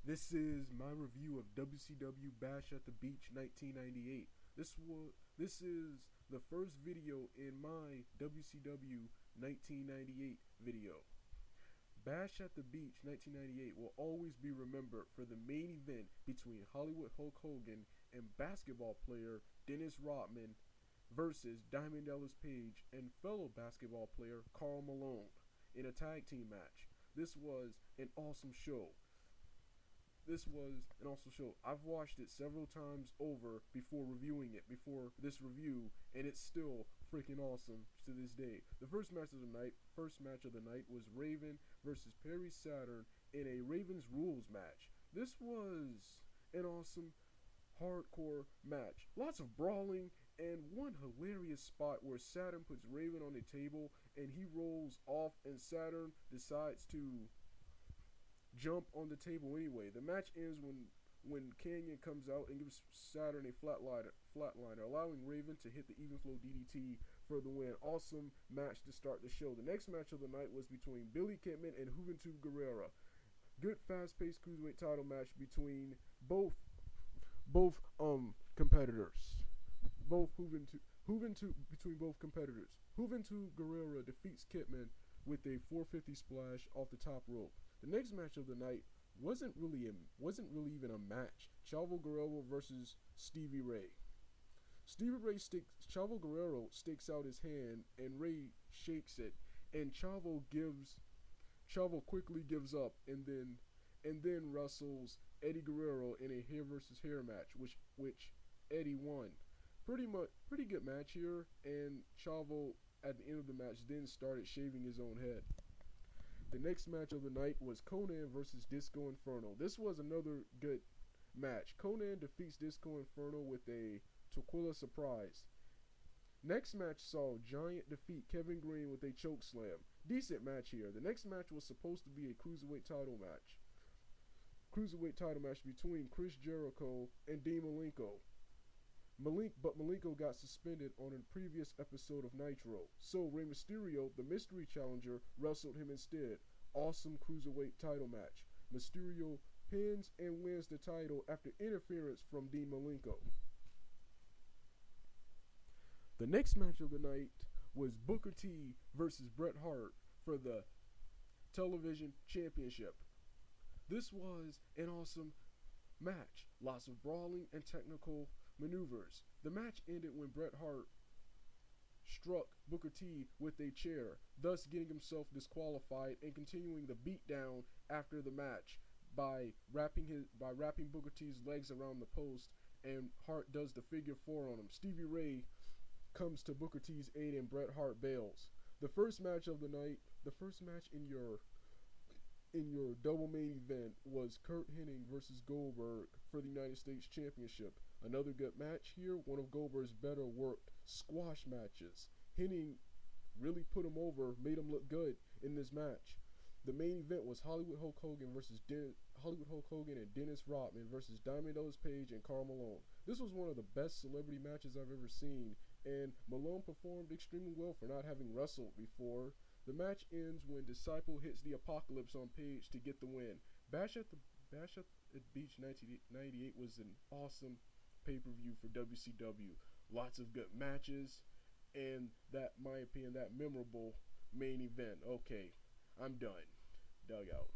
This is my review of WCW Bash at the Beach 1998. This is the first video in my WCW 1998 video. Bash at the Beach 1998 will always be remembered for the main event between Hollywood Hulk Hogan and basketball player Dennis Rodman versus Diamond Dallas Page and fellow basketball player Karl Malone in a tag team match. This was an awesome show. I've watched it several times over before reviewing it, before this review, and it's still freaking awesome to this day. The first match of the night was Raven versus Perry Saturn in a Raven's Rules match. This was an awesome hardcore match. Lots of brawling and one hilarious spot where Saturn puts Raven on the table and he rolls off and Saturn decides to jump on the table anyway. The match ends when Canyon comes out and gives Saturn a flatliner, allowing Raven to hit the even flow DDT for the win. Awesome match to start the show. The next match of the night was between Billy Kidman and Juventud Guerrera. Good fast-paced cruiserweight title match between both competitors. Between both competitors. Juventud Guerrera defeats Kidman with a 450 splash off the top rope. The next match of the night wasn't really even a match. Chavo Guerrero versus Stevie Ray. Chavo Guerrero sticks out his hand and Ray shakes it, and Chavo quickly gives up and then wrestles Eddie Guerrero in a hair versus hair match, which Eddie won. Pretty good match here, and Chavo at the end of the match then started shaving his own head. The next match of the night was Conan versus Disco Inferno. This was another good match. Conan defeats Disco Inferno with a Tequila surprise. Next match saw Giant defeat Kevin Green with a choke slam. Decent match here. The next match was supposed to be a cruiserweight title match between Chris Jericho and Dean Malenko. But Malenko got suspended on a previous episode of Nitro, so Rey Mysterio, the mystery challenger, wrestled him instead. Awesome cruiserweight title match. Mysterio pins and wins the title after interference from Dean Malenko. The next match of the night was Booker T versus Bret Hart for the television championship. This was an awesome match. Lots of brawling and technical maneuvers. The match ended when Bret Hart struck Booker T with a chair, thus getting himself disqualified and continuing the beatdown after the match by wrapping Booker T's legs around the post, and Hart does the figure four on him. Stevie Ray comes to Booker T's aid and Bret Hart bails. The first match in your double main event was Kurt Hennig versus Goldberg for the United States Championship. Another good match here, one of Goldberg's better worked squash matches. Hennig really put him over, made him look good in this match. The main event was Hollywood Hulk Hogan and Dennis Rodman versus Diamond Dallas Page and Karl Malone. This was one of the best celebrity matches I've ever seen, and Malone performed extremely well for not having wrestled before. The match ends when Disciple hits the Apocalypse on Page to get the win. Bash at the Beach 1998 was an awesome pay-per-view for WCW. Lots of good matches, and that memorable main event. Okay, I'm done. Dugout.